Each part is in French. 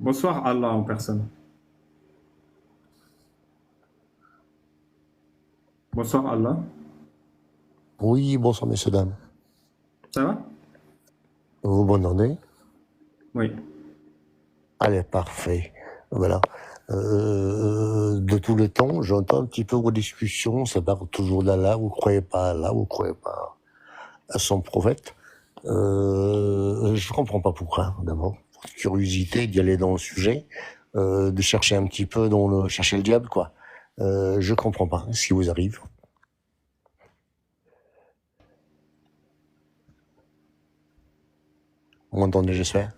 Bonsoir Allah en personne. Bonsoir Allah. Oui, bonsoir messieurs, dames. Ça va? Vous m'entendez? Oui. Allez, parfait. Voilà. De tout le temps, j'entends un petit peu vos discussions, ça part toujours d'Allah, vous croyez pas à Allah, vous croyez pas à son prophète. Je comprends pas pourquoi, d'abord. Curiosité d'y aller dans le sujet, de chercher un petit peu chercher le diable, quoi. Je comprends pas ce qui vous arrive. Vous m'entendez, j'espère?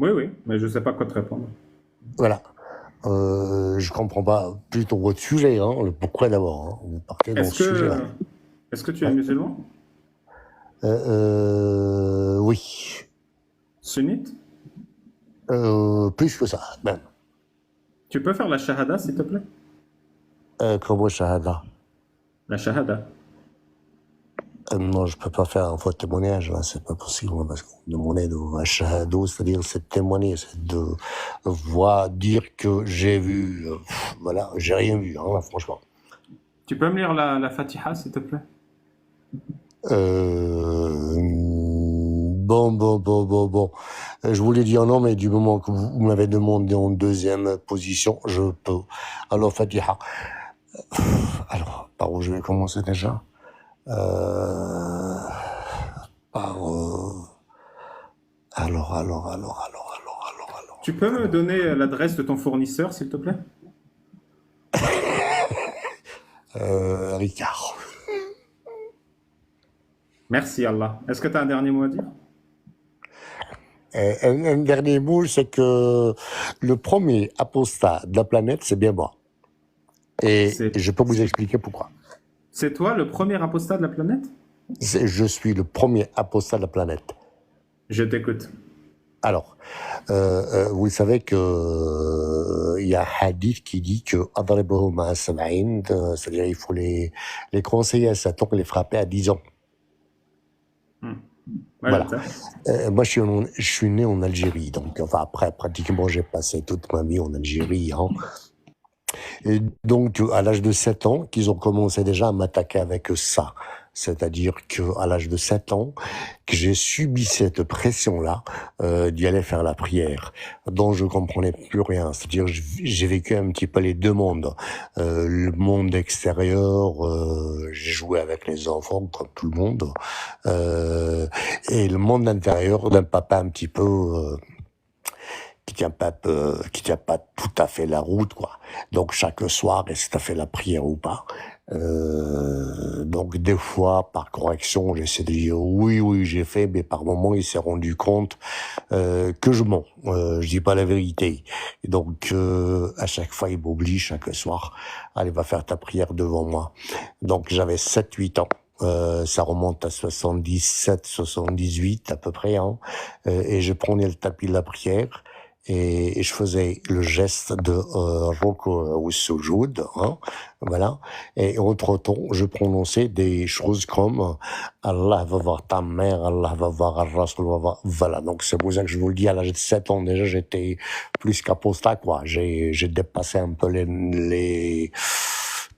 Oui, oui, mais je ne sais pas quoi te répondre. Voilà. Je comprends pas plutôt votre sujet, hein, le pourquoi d'abord. Hein. Vous partez dans Est-ce ce sujet-là. que, est-ce que tu es Ouais. musulman? Oui. Sunnite? Plus que ça, même. Tu peux faire la shahada, s'il te plaît? Comment shahada? La shahada. Non, je peux pas faire un faux témoignage, là, c'est pas possible, hein, parce qu'on me demandait de shahado, c'est-à-dire c'est de témoigner, c'est de voir, dire que j'ai vu, voilà, j'ai rien vu, hein, là, franchement. Tu peux me lire la Fatiha, s'il te plaît? Bon. Je voulais dire non, mais du moment que vous m'avez demandé en deuxième position, je peux. Alors, Fatiha. Alors, par où je vais commencer déjà? Par... Alors. Tu peux me donner l'adresse de ton fournisseur, s'il te plaît? Ricard. Merci Allah. Est-ce que tu as un dernier mot à dire? Un dernier mot, c'est que le premier apostat de la planète, c'est bien moi. Et je peux vous expliquer pourquoi. C'est toi le premier apostat de la planète? Je suis le premier apostat de la planète. Je t'écoute. Alors, vous savez que il y a un hadith qui dit que c'est-à-dire il faut les conseiller à 7 ans et les frapper à 10 ans. Ouais, Voilà. Moi, je suis né en Algérie, donc enfin après pratiquement j'ai passé toute ma vie en Algérie. Hein. Et donc à l'âge de 7 ans, qu'ils ont commencé déjà à m'attaquer avec ça. C'est-à-dire que à l'âge de 7 ans, que j'ai subi cette pression-là d'y aller faire la prière, dont je comprenais plus rien. C'est-à-dire j'ai vécu un petit peu les deux mondes. Le monde extérieur, j'ai joué avec les enfants comme tout le monde, et le monde intérieur d'un papa un petit peu qui tient pas tout à fait la route, quoi. Donc chaque soir, est-ce que t'as fait la prière ou pas? Donc des fois, par correction, j'essaie de dire oui, j'ai fait, mais par moment, il s'est rendu compte que je mens. Je dis pas la vérité. Et donc à chaque fois, il m'oblige chaque soir, allez, va faire ta prière devant moi. Donc j'avais 7-8 ans. Ça remonte à 77, 78 à peu près, hein. Et je prenais le tapis de la prière et je faisais le geste de Roko ou Sujoud, hein, voilà. Et entre-temps, je prononçais des choses comme Allah va voir ta mère, Allah va voir Al-Rasul, va voir... Voilà, donc c'est pour ça que je vous le dis, à l'âge de 7 ans déjà, j'étais plus qu'apostat, quoi. J'ai dépassé un peu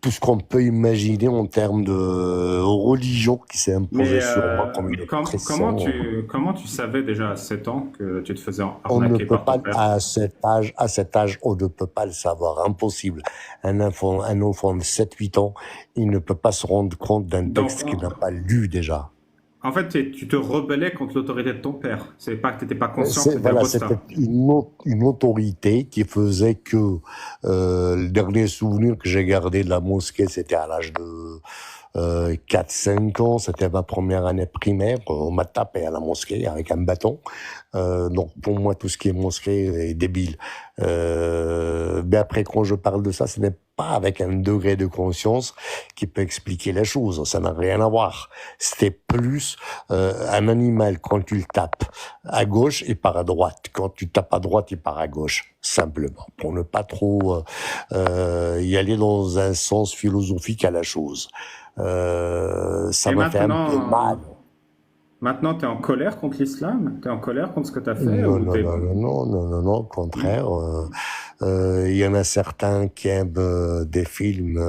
tout ce qu'on peut imaginer en termes de religion qui s'est imposée Mais sur moi comme une pression. comment tu savais déjà à 7 ans que tu te faisais On ne arnaquer peut par ton pas, père? à cet âge, on ne peut pas le savoir. Impossible. Un enfant de 7-8 ans, il ne peut pas se rendre compte d'un Donc, texte qu'il n'a pas lu déjà. en fait, tu te rebellais contre l'autorité de ton père. C'est pas que tu n'étais pas conscient que c'était Voilà, c'était apostat. une autorité qui faisait que le dernier souvenir que j'ai gardé de la mosquée, c'était à l'âge de 4-5 ans, c'était ma première année primaire, on m'a tapé à la mosquée avec un bâton. Donc pour moi, tout ce qui est mosquée est débile. Mais après, quand je parle de ça, ce n'est pas avec un degré de conscience qui peut expliquer les choses. Ça n'a rien à voir. C'était plus un animal, quand tu le tapes à gauche, il part à droite. Quand tu tapes à droite, il part à gauche. Simplement. Pour ne pas trop y aller dans un sens philosophique à la chose. Ça Et m'a fait un peu mal. Maintenant, tu es en colère contre l'islam? Tu es en colère contre ce que tu as fait Non, ou non, t'es... non, non, non, non, non, non, au contraire. Il y en a certains qui aiment des films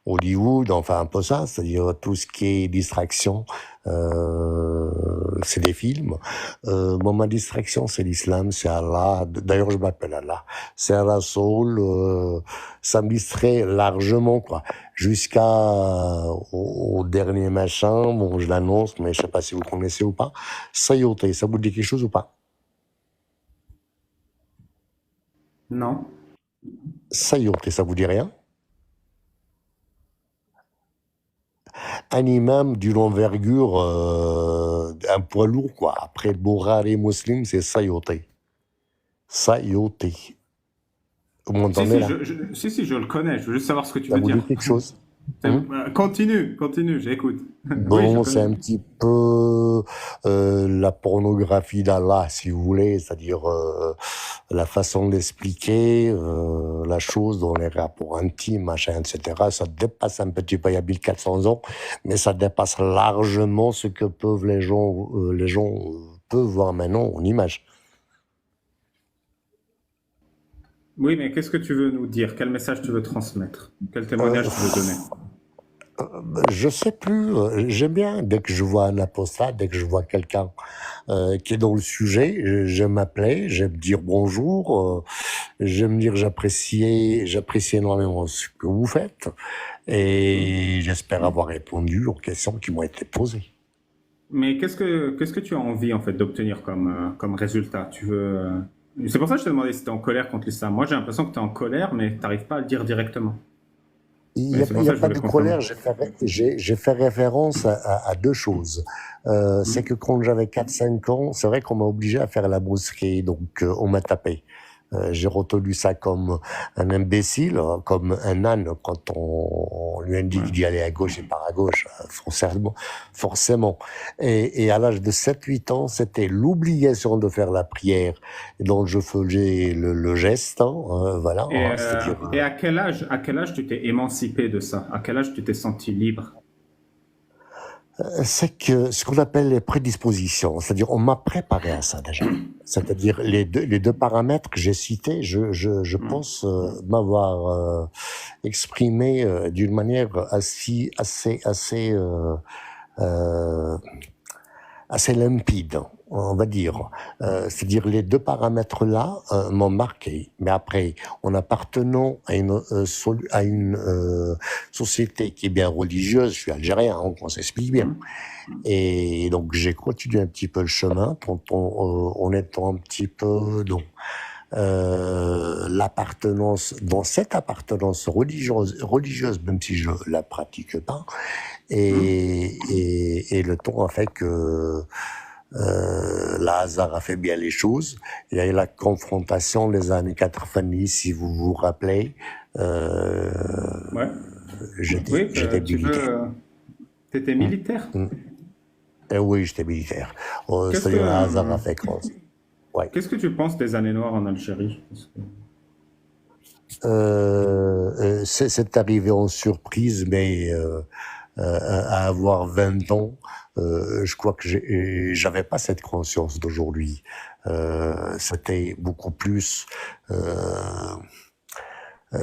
Hollywood, enfin un peu ça, c'est-à-dire tout ce qui est distraction, c'est des films. Moi, ma distraction, c'est l'islam, c'est Allah. D'ailleurs, je m'appelle Allah. C'est Allah Soul. Ça me distrait largement, quoi. Jusqu'à au dernier machin. Bon, je l'annonce, mais je sais pas si vous connaissez ou pas. Sayote, ça vous dit quelque chose ou pas? Non. Sayote, ça vous dit rien? Un imam d'une envergure, un poids lourd, quoi. Après le Bukhari Muslim, c'est Sayote. Sayote. Vous Si, m'entendez si, là? si, je le connais. Je veux juste savoir ce que tu Ça veux vous dire. dit quelque chose? Hmm. Continue, j'écoute. Oui, je Bon, c'est connais. un petit peu la pornographie d'Allah, si vous voulez, c'est-à-dire la façon d'expliquer la chose dans les rapports intimes, machin, etc. Ça dépasse un petit peu, il y a 1400 ans, mais ça dépasse largement ce que peuvent les gens peuvent voir maintenant en image. Oui, mais qu'est-ce que tu veux nous dire? Quel message tu veux transmettre? Quel Euh, témoignage tu veux donner? je sais plus, j'aime bien, dès que je vois un apostat, dès que je vois quelqu'un qui est dans le sujet, j'aime m'appeler, j'aime dire bonjour, j'aime dire j'apprécie énormément ce que vous faites et j'espère avoir répondu aux questions qui m'ont été posées. Mais qu'est-ce que tu as envie en fait d'obtenir comme résultat? Tu veux C'est pour ça que je te demandais si tu es en colère contre l'islam. Moi, j'ai l'impression que tu es en colère, mais tu n'arrives pas à le dire directement. Mais c'est Il pour y ça a que je pas voulais de confirmer. colère, j'ai fait référence à deux choses. C'est que Hmm. quand j'avais 4 5 ans, c'est vrai qu'on m'a obligé à faire la mosquée, donc on m'a tapé. J'ai retenu ça comme un imbécile, comme un âne quand on lui indique Ouais. d'y aller à gauche et pas à gauche, forcément. Forcément. Et à l'âge de 7 8 ans, c'était l'obligation de faire la prière. Et donc je faisais le geste, voilà, c'est-à-dire Et à quel âge tu t'es émancipé de ça? À quel âge tu t'es senti libre? c'est que ce qu'on appelle les prédispositions, c'est-à-dire on m'a préparé à ça déjà. C'est-à-dire les deux paramètres que j'ai cités, je Hmm. pense m'avoir exprimé d'une manière euh, assez limpide, on va dire. C'est-à-dire les deux paramètres-là m'ont marqué. Mais après, en appartenant à une société qui est bien religieuse, je suis algérien, hein, on s'explique bien. Hmm. Et donc j'ai continué un petit peu le chemin en étant un petit peu l'appartenance, dans cette appartenance religieuse, même si je la pratique pas. Hmm. Et le temps a fait que le hasard a fait bien les choses. Il y a eu la confrontation des années 90, si vous vous rappelez. Euh, Ouais. Oui, j'étais tu militaire. veux. T'étais Mm, militaire. mm. Et oui, j'étais militaire. Qu'est-ce que C'est-à-dire le hasard a fait que... Ouais. qu'est-ce que tu penses des années noires en Algérie? C'est arrivé en surprise, mais à avoir 20 ans, je crois que j'avais pas cette conscience d'aujourd'hui. C'était beaucoup plus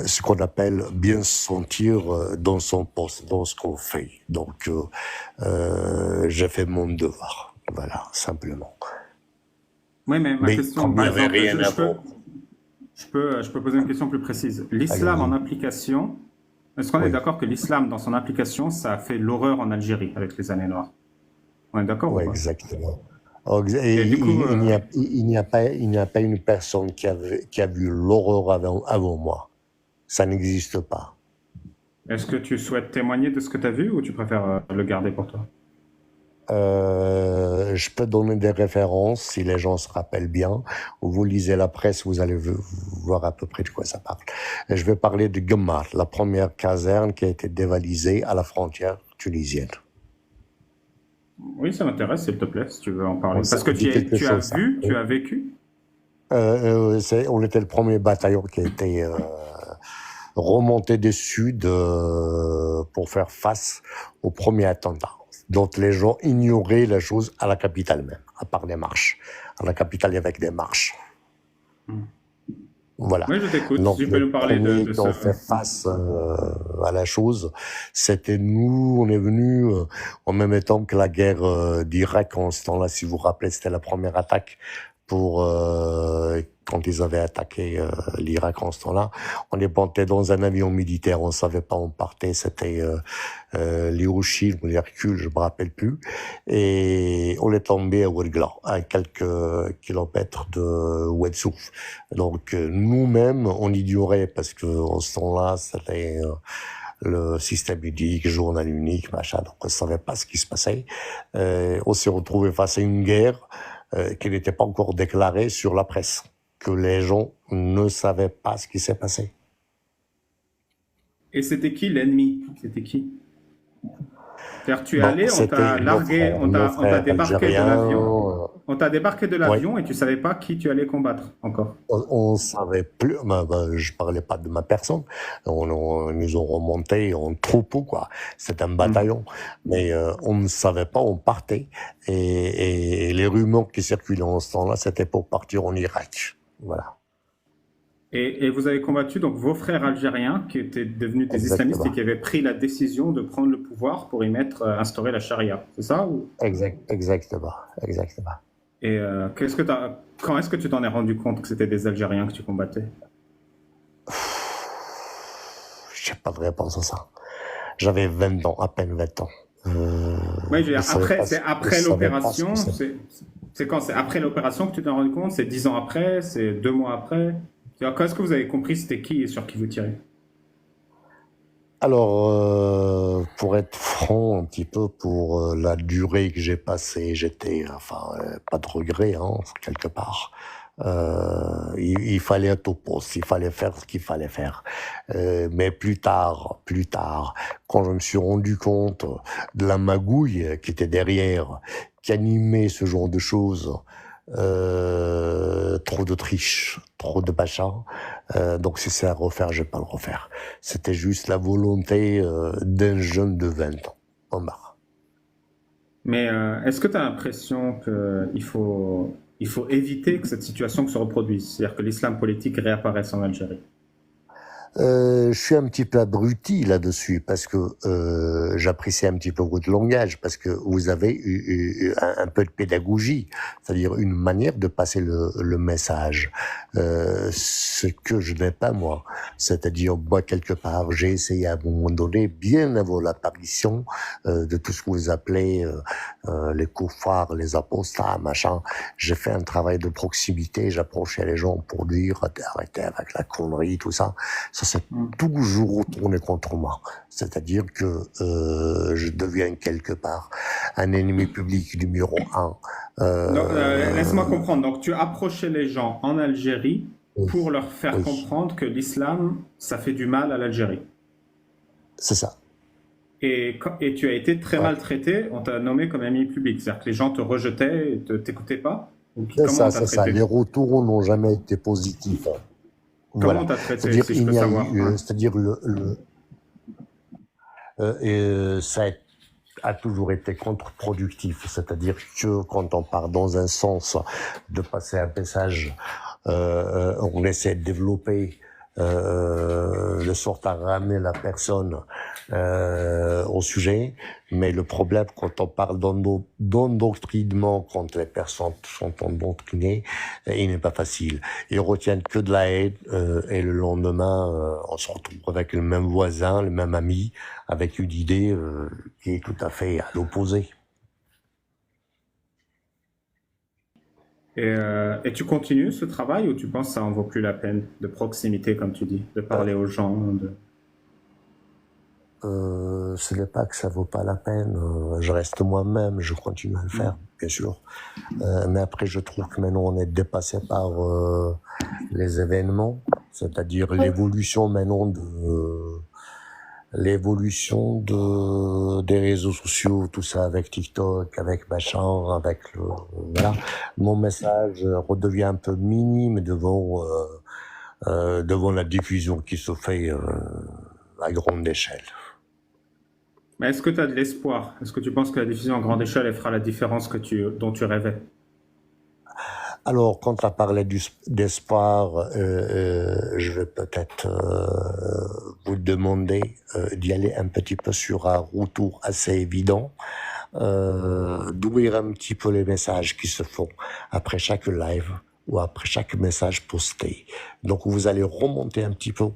ce qu'on appelle bien se sentir dans son poste, dans ce qu'on fait. Donc, j'ai fait mon devoir. Voilà, simplement. Oui, mais ma Mais question, comme il par n'y avait exemple, rien avant, je peux poser une question plus précise. L'islam en allez-y. application, est-ce qu'on est Oui, d'accord que l'islam dans son application, ça a fait l'horreur en Algérie avec les années noires? On est d'accord ou oui, pas? exactement. Et Et du coup, il n'y a pas une personne qui a vu l'horreur avant moi. Ça n'existe pas. est-ce que tu souhaites témoigner de ce que tu as vu ou tu préfères le garder pour toi? Je peux donner des références si les gens se rappellent bien. Vous lisez la presse, vous allez voir à peu près de quoi ça parle. Et je vais parler de Guemar, la première caserne qui a été dévalisée à la frontière tunisienne. Oui, ça m'intéresse, s'il te plaît, si tu veux en Bon, parler. ça Parce que vous dit quelque tu as chose, ça? vu, tu Oui. as vécu. On était le premier bataillon qui a été remonté du sud pour faire face au premier attentat. Donc les gens ignoraient la chose à la capitale même, à part des marches. À la capitale, il y avait que des marches. Voilà. Oui, je t'écoute. Donc Tu peux le nous parler premier de qui ce... ont fait face à la chose, c'était nous. On est venu en même temps que la guerre d'Irak. En ce temps-là, si vous vous rappelez, c'était la première attaque pour quand ils avaient attaqué l'Irak en ce temps-là. On est monté dans un avion militaire. On savait pas où on partait. C'était l'Hiroshima ou l'Hercule, je me rappelle plus. Et on est tombé à Ouargla, à quelques kilomètres de Ouedsouf. Donc nous-mêmes, on ignorait parce que en ce temps-là, c'était le système unique, journal unique, machin. Donc on savait pas ce qui se passait. On s'est retrouvé face à une guerre qui n'était pas encore déclarée sur la presse, que les gens ne savaient pas ce qui s'est passé. Et c'était qui l'ennemi? C'était qui? C'est-à-dire, tu es Bon, allé, on t'a c'était largué, nos on t'a frères débarqué de l'avion. algériens. On t'a débarqué de Oui, l'avion et tu savais pas qui tu allais combattre encore. on savait plus. Je parlais pas de ma personne. Ils nous ont remonté en troupeau, quoi. C'était un Mhm. bataillon, mais on ne savait pas. On partait et les rumeurs qui circulaient en ce temps-là, c'était pour partir en Irak. Voilà, Et vous avez combattu donc vos frères algériens qui étaient devenus des islamistes et exactement, qui avaient pris la décision de prendre le pouvoir pour y mettre, instaurer la charia. C'est ça ou... exactement, exactement. Et quand est-ce que tu t'en es rendu compte que c'était des Algériens que tu combattais? J'ai pas de réponse à ça. J'avais 20 ans, à peine 20 ans. Oui, je veux dire, c'est Je après savais pas ce que l'opération, c'est. c'est quand? C'est après l'opération que tu t'es rendu compte? C'est 10 ans après? C'est 2 mois après? Quand est-ce que vous avez compris c'était qui et sur qui vous tirez? Alors, pour être franc, un petit peu pour la durée que j'ai passée, j'étais, enfin, pas de regret, hein, quelque part. Il fallait être au poste, il fallait faire ce qu'il fallait faire. Mais plus tard, quand je me suis rendu compte de la magouille qui était derrière, qui animait ce genre de choses, trop de triche, trop de machin. Donc si c'est à refaire, je vais pas le refaire. C'était juste la volonté d'un jeune de 20 ans. On marre. Mais est-ce que tu as l'impression il faut éviter que cette situation se reproduise? C'est-à-dire que l'islam politique réapparaisse en Algérie? Je suis un petit peu abruti là-dessus parce que j'apprécie un petit peu votre langage parce que vous avez un peu de pédagogie, c'est-à-dire une manière de passer le message. Ce que je n'ai pas moi, c'est-à-dire moi quelque part j'ai essayé à un moment donné, bien avant l'apparition de tout ce que vous appelez les koufars, les apostats, machin, j'ai fait un travail de proximité, j'approchais les gens pour dire arrêtez avec la connerie, tout ça. Ça s'est toujours retourné contre moi. C'est-à-dire que je deviens quelque part un ennemi public numéro un. Donc, laisse-moi Euh, comprendre. Donc, tu approchais les gens en Algérie oui, pour leur faire oui, comprendre que l'islam, ça fait du mal à l'Algérie. c'est ça. Et tu as été très Ouais. maltraité, on t'a nommé comme ennemi public. C'est-à-dire que les gens te rejetaient et t'écoutaient pas. C'est Comment on ça, t'a c'est ça. traité? Les retours n'ont jamais été positifs. Comment on Voilà. t'a traité, C'est-à-dire si je il peux n'y a savoir, eu, hein? c'est-à-dire ça a toujours été contre-productif. C'est-à-dire que quand on part dans un sens de passer un message, on essaie de développer de sorte à ramener la personne au sujet, mais le problème quand on parle d'endoctrinement, quand les personnes sont endoctrinées, il n'est pas facile. Ils retiennent que de la haine et le lendemain, on se retrouve avec le même voisin, le même ami, avec une idée qui est tout à fait à l'opposé. Et tu continues ce travail ou tu penses que ça en vaut plus la peine de proximité, comme tu dis, de Euh, parler aux gens de... ce n'est pas que ça vaut pas la peine. Je reste moi-même, je continue à le faire, bien sûr. Mais après, je trouve que maintenant, on est dépassé par les événements, c'est-à-dire l'évolution des réseaux sociaux, tout ça avec TikTok, avec machin, avec voilà. Mon message redevient un peu minime devant la diffusion qui se fait à grande échelle. Mais est-ce que tu as de l'espoir? Est-ce que tu penses que la diffusion à grande échelle elle fera la différence dont tu rêvais? Alors, quand tu as parlé d'espoir, je vais peut-être vous demander d'y aller un petit peu sur un retour assez évident, d'ouvrir un petit peu les messages qui se font après chaque live ou après chaque message posté. Donc, vous allez remonter un petit peu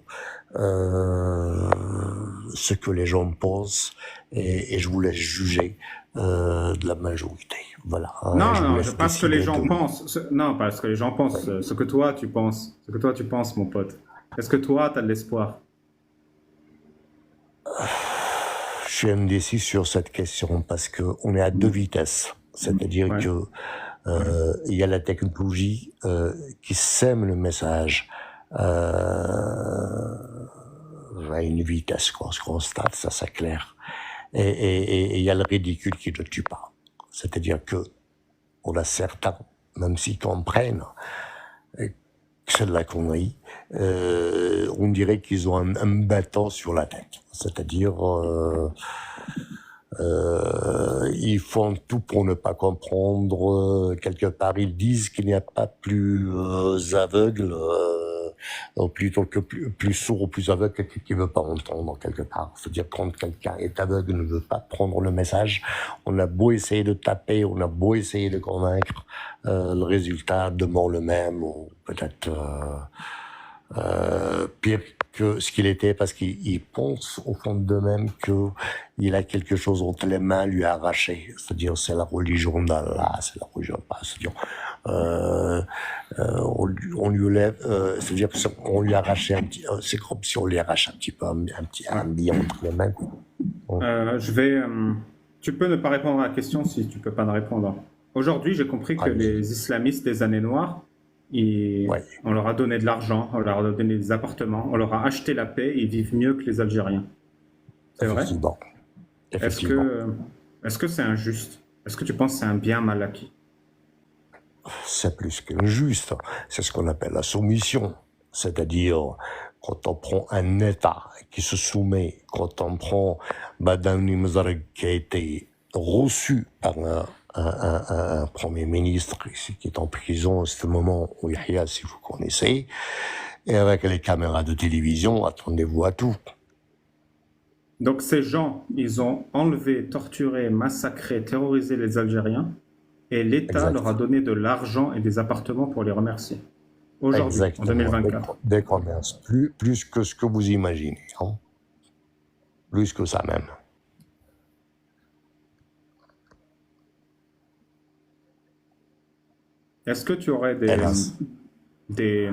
ce que les gens pensent et je vous laisse juger de la majorité. Voilà, Non, je vous non, laisse pas ce que les décider gens de... pensent. Non, pas ce que les gens pensent, ce que toi tu penses. Ce que toi tu penses, mon pote. Est-ce que toi, tu as de l'espoir? Je suis indécis sur cette question parce que on est à deux vitesses. C'est-à-dire Ouais. que il y a la technologie qui sème le message à une vitesse qu'on se constate, ça c'est clair. Et il y a le ridicule qui ne tue pas. C'est-à-dire que on a certains, même s'ils comprennent que c'est de la connerie, on dirait qu'ils ont un bâton sur la tête. C'est-à-dire ils font tout pour ne pas comprendre. Quelque part, ils disent qu'il n'y a pas plus aveugle, plutôt que plus sourd ou plus aveugle que quelqu'un qui ne veut pas entendre quelque part. C'est-à-dire quand quelqu'un est aveugle, ne veut pas prendre le message, on a beau essayer de taper, on a beau essayer de convaincre, le résultat demeure le même, ou peut-être pire que ce qu'il était, parce qu'il pense au fond d'eux-mêmes qu'il a quelque chose entre les mains lui arraché. C'est-à-dire, c'est la religion d'Allah, c'est la religion de pas. C'est-à-dire, on lui lève, c'est-à-dire qu'on lui arrachait un petit, c'est comme si on lui arrache un petit peu un billet entre les mains. Je vais. Tu peux ne pas répondre à la question si tu peux pas me répondre. Aujourd'hui, j'ai compris que les islamistes des années noires, on leur a donné de l'argent, on leur a donné des appartements, on leur a acheté la paix, ils vivent mieux que les Algériens. C'est vrai? Est-ce que c'est injuste? Est-ce que tu penses que c'est un bien mal acquis? C'est plus qu'injuste. C'est ce qu'on appelle la soumission. C'est-à-dire, quand on prend un État qui se soumet, quand on prend Madame Nimzareg qui a été reçu par un Premier ministre qui est en prison à ce moment, où Yahya, si vous connaissez, et avec les caméras de télévision, attendez-vous à tout. Donc ces gens, ils ont enlevé, torturé, massacré, terrorisé les Algériens, et l'État leur a donné de l'argent et des appartements pour les remercier. Aujourd'hui, en 2024. Des commerces, plus que ce que vous imaginez. Hein. Plus que ça même. Est-ce que tu aurais des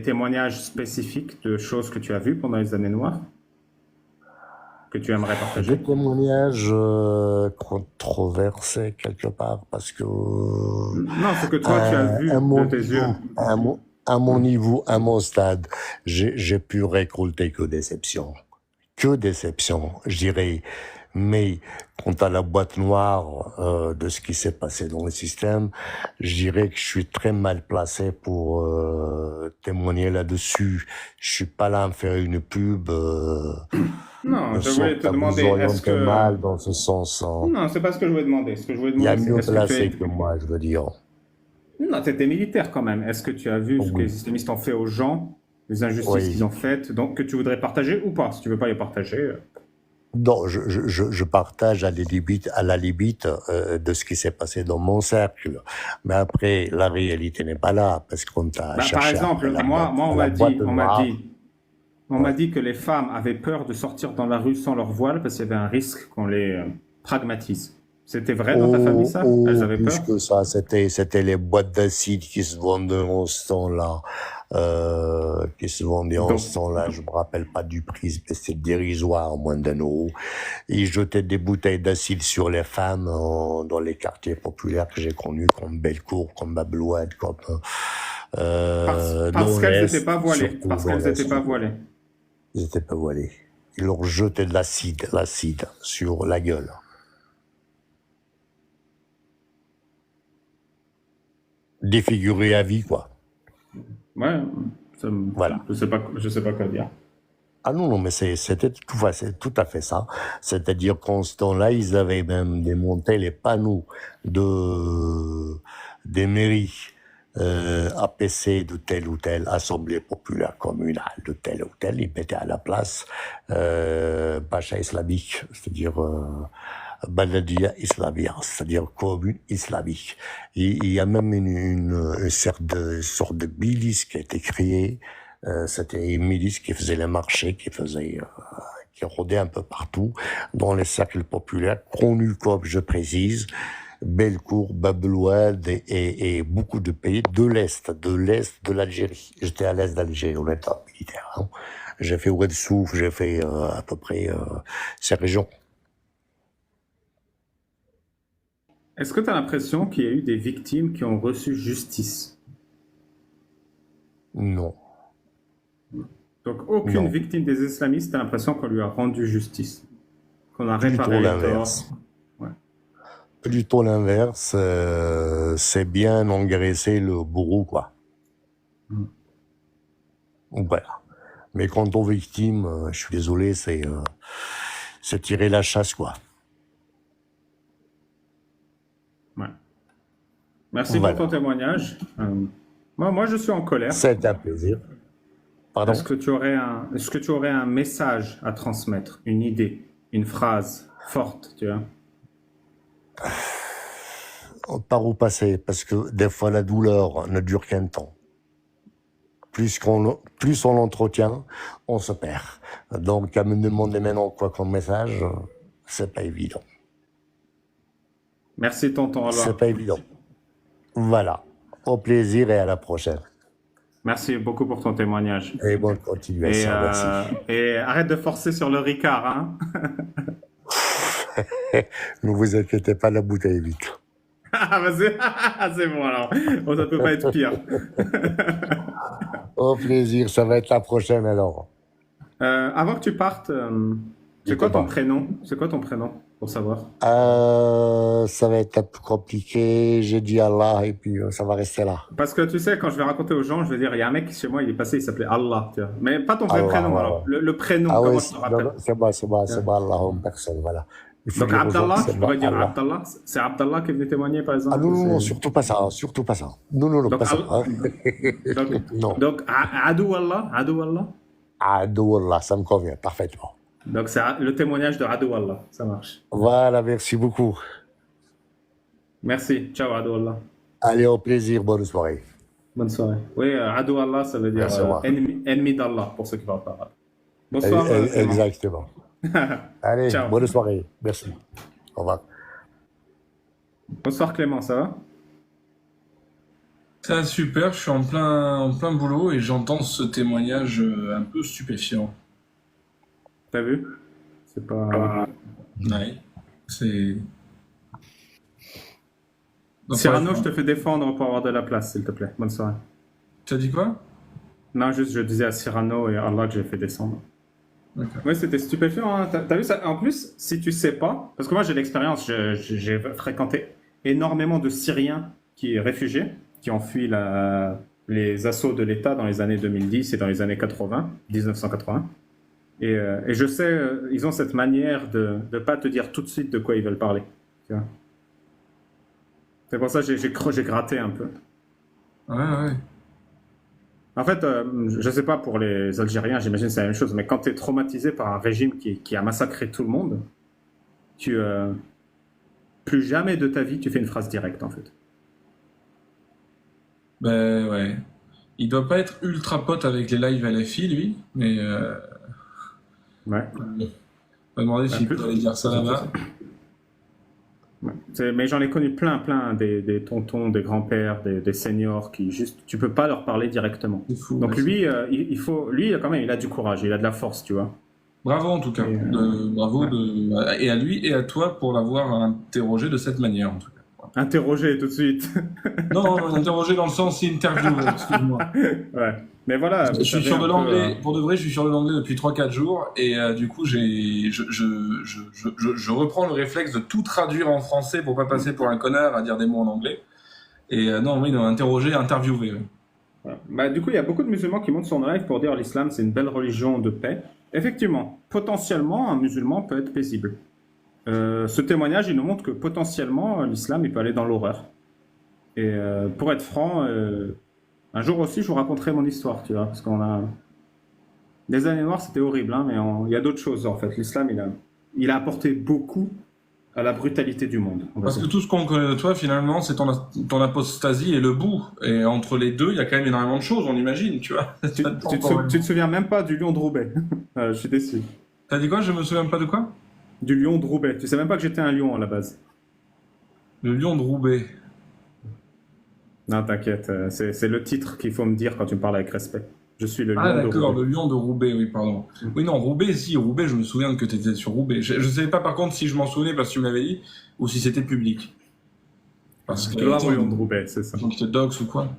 témoignages spécifiques de choses que tu as vues pendant les années noires que tu aimerais partager? Des témoignages controversés quelque part parce que... Non, ce que toi tu as vu de tes yeux. À mon niveau, à mon stade, j'ai pu récolter que déception. Que déception, je dirais. Mais quant à la boîte noire de ce qui s'est passé dans le système, je dirais que je suis très mal placé pour témoigner là-dessus. Je suis pas là à me faire une pub. Non, je voulais te demander, est-ce que... mal dans ce sens. Hein. Non, c'est pas ce que je voulais demander. Ce que je voulais demander, il y a mieux placé que moi, je veux dire. Non, tu étais militaire quand même. Est-ce que tu as vu ce que les islamistes ont fait aux gens, les injustices qu'ils ont faites, donc que tu voudrais partager ou pas? Si tu veux pas les partager... Non, je partage à la limite de ce qui s'est passé dans mon cercle. Mais après, la réalité n'est pas là, parce qu'on t'a cherché... Par exemple, moi on m'a dit que les femmes avaient peur de sortir dans la rue sans leur voile parce qu'il y avait un risque qu'on les pragmatise. C'était vrai dans ta famille, ça? Elles avaient peur? Plus que ça, c'était les boîtes d'acide qui se vendaient en ce temps-là. Je me rappelle pas du prix, mais c'était dérisoire, moins d'un euro. Ils jetaient des bouteilles d'acide sur les femmes dans les quartiers populaires que j'ai connus, comme Bellecour, comme Bablouad, comme... parce qu'elles n'étaient pas voilées. Parce qu'elles n'étaient pas voilées. Ils n'étaient pas voilés. Ils leur jetaient de l'acide sur la gueule. Défiguré à vie, quoi. Ouais, voilà. Je sais pas quoi dire. Ah non, non, mais c'était c'est tout à fait ça. C'est-à-dire qu'en ce temps-là, ils avaient même démonté les panneaux des mairies APC de telle ou telle assemblée populaire communale de telle ou telle. Ils mettaient à la place Pacha islamique, c'est-à-dire Baladia Islamia, c'est-à-dire commune islamique. Et il y a même une sorte de milice qui a été créée. C'était une milice qui faisait les marchés, qui rôdait un peu partout dans les cercles populaires, connus comme, je précise, Bellecour, Bab el Oued et beaucoup de pays de l'Est de l'Algérie. J'étais à l'Est d'Algérie, on était militaire. Hein. J'ai fait Oued Souf, j'ai fait à peu près ces régions. Est-ce que tu as l'impression qu'il y a eu des victimes qui ont reçu justice? Non. Donc aucune Non. victime des islamistes, tu as l'impression qu'on lui a rendu justice, qu'on a Plutôt réparé les torts. l'inverse. Ouais. Plutôt l'inverse, c'est bien engraisser le bourreau, quoi. Voilà. Mais quant aux victimes, je suis désolé, c'est tirer la chasse, quoi. Ouais. Merci Voilà. pour ton témoignage. Moi, je suis en colère. C'est un plaisir. Pardon. Est-ce que tu aurais un message à transmettre, une idée, une phrase forte, tu vois? Par où passer? Parce que des fois, la douleur ne dure qu'un temps. Plus on l'entretient, on se perd. Donc, à me demander maintenant quoi comme message, c'est pas évident. Merci, tonton. C'est pas évident. Voilà. Au plaisir et à la prochaine. Merci beaucoup pour ton témoignage. Et bonne continuation, merci. Et arrête de forcer sur le Ricard, hein. Ne vous inquiétez pas, la bouteille est vide. C'est bon alors. Oh, ça peut pas être pire. Au plaisir, ça va être la prochaine alors. Avant que tu partes, c'est quoi ton prénom? C'est quoi ton prénom, pour savoir? Ça va être un peu compliqué. J'ai dit Allah et puis ça va rester là. Parce que tu sais, quand je vais raconter aux gens, je vais dire, il y a un mec chez moi, il est passé, il s'appelait Allah, tu vois. Mais pas ton vrai Allah, prénom, ouais, alors. ouais. Le prénom, Ah comment oui, je te rappelle. c'est moi, Allah en personne, voilà. Donc Abdallah, tu tu pourrais dire Abdallah. C'est Abdallah qui est venu témoigner, par exemple? Ah non, non, surtout pas ça, surtout pas ça. Non, donc, pas ça. Non. Donc Adou Allah, Adou Allah, ça me convient parfaitement. Donc c'est le témoignage de Adou Allah, ça marche. Voilà, merci beaucoup. Merci, ciao Adou Allah. Allez, au plaisir, bonne soirée. Bonne soirée. Oui, Adou Allah, ça veut dire ennemi d'Allah, pour ceux qui parlent pas arabe. Bonsoir. Exactement. Allez, ciao. Bonne soirée, merci. Au revoir. Bonsoir Clément, ça va? Ça va super, je suis en plein boulot et j'entends ce témoignage un peu stupéfiant. T'as vu? C'est pas... Ouais, c'est... Donc, Cyrano, je te fais défendre pour avoir de la place, s'il te plaît. Bonne soirée. Tu as dit quoi? Non, juste je disais à Cyrano et Allah que j'ai fait descendre. Oui, c'était stupéfiant. Hein. T'as vu ça? En plus, si tu sais pas, parce que moi j'ai l'expérience, j'ai fréquenté énormément de Syriens réfugiés qui ont fui les assauts de l'État dans les années 2010 et dans les années 1980. Et je sais, ils ont cette manière de ne pas te dire tout de suite de quoi ils veulent parler. Tu vois. C'est pour ça que j'ai gratté un peu. Ouais. En fait, je sais pas pour les Algériens, j'imagine que c'est la même chose, mais quand tu es traumatisé par un régime qui a massacré tout le monde, plus jamais de ta vie tu fais une phrase directe, en fait. Ben ouais. Il doit pas être ultra pote avec les lives LFI, lui, mais... Ouais. On va demander s'il peut aller dire ça là-bas. Ouais. Mais j'en ai connu plein, des tontons, des grands-pères, des seniors qui juste, tu peux pas leur parler directement. C'est fou. Donc lui, quand même, il a du courage, il a de la force, tu vois. Bravo en tout cas, et à lui et à toi pour l'avoir interrogé de cette manière en tout cas. Interroger tout de suite. Non, interroger dans le sens interview, excuse-moi. Ouais. Mais voilà. Je suis sur de l'anglais, pour de vrai, je suis sur de l'anglais depuis 3-4 jours et du coup, je reprends le réflexe de tout traduire en français pour pas passer pour un connard à dire des mots en anglais. Et non, oui, interroger, interviewer. Voilà. Bah, du coup, il y a beaucoup de musulmans qui montent sur nos lives pour dire l'islam c'est une belle religion de paix. Effectivement, potentiellement, un musulman peut être paisible. Ce témoignage, il nous montre que potentiellement, l'islam, il peut aller dans l'horreur. Et pour être franc, un jour aussi, je vous raconterai mon histoire, tu vois, parce qu'on a... Les années noires, c'était horrible, hein, mais il y a d'autres choses, en fait. L'islam, il a apporté beaucoup à la brutalité du monde. Parce que tout ce qu'on connaît de toi, finalement, c'est ton apostasie et le bout. Et entre les deux, il y a quand même énormément de choses, on imagine, tu vois. Tu te souviens même pas du lion de Roubaix. Je suis déçu. T'as dit quoi? Je me souviens pas de quoi? Du lion de Roubaix. Tu sais même pas que j'étais un lion à la base. Le lion de Roubaix. Non, t'inquiète. C'est le titre qu'il faut me dire quand tu me parles avec respect. Je suis le lion de Roubaix. Ah d'accord, le lion de Roubaix, oui, pardon. Oui, non, Roubaix, si, Roubaix, je me souviens que tu étais sur Roubaix. Je ne savais pas par contre si je m'en souvenais parce que tu me l'avais dit, ou si c'était public. Parce que... Le lion de Roubaix, c'est ça. Donc tu te dox ou quoi?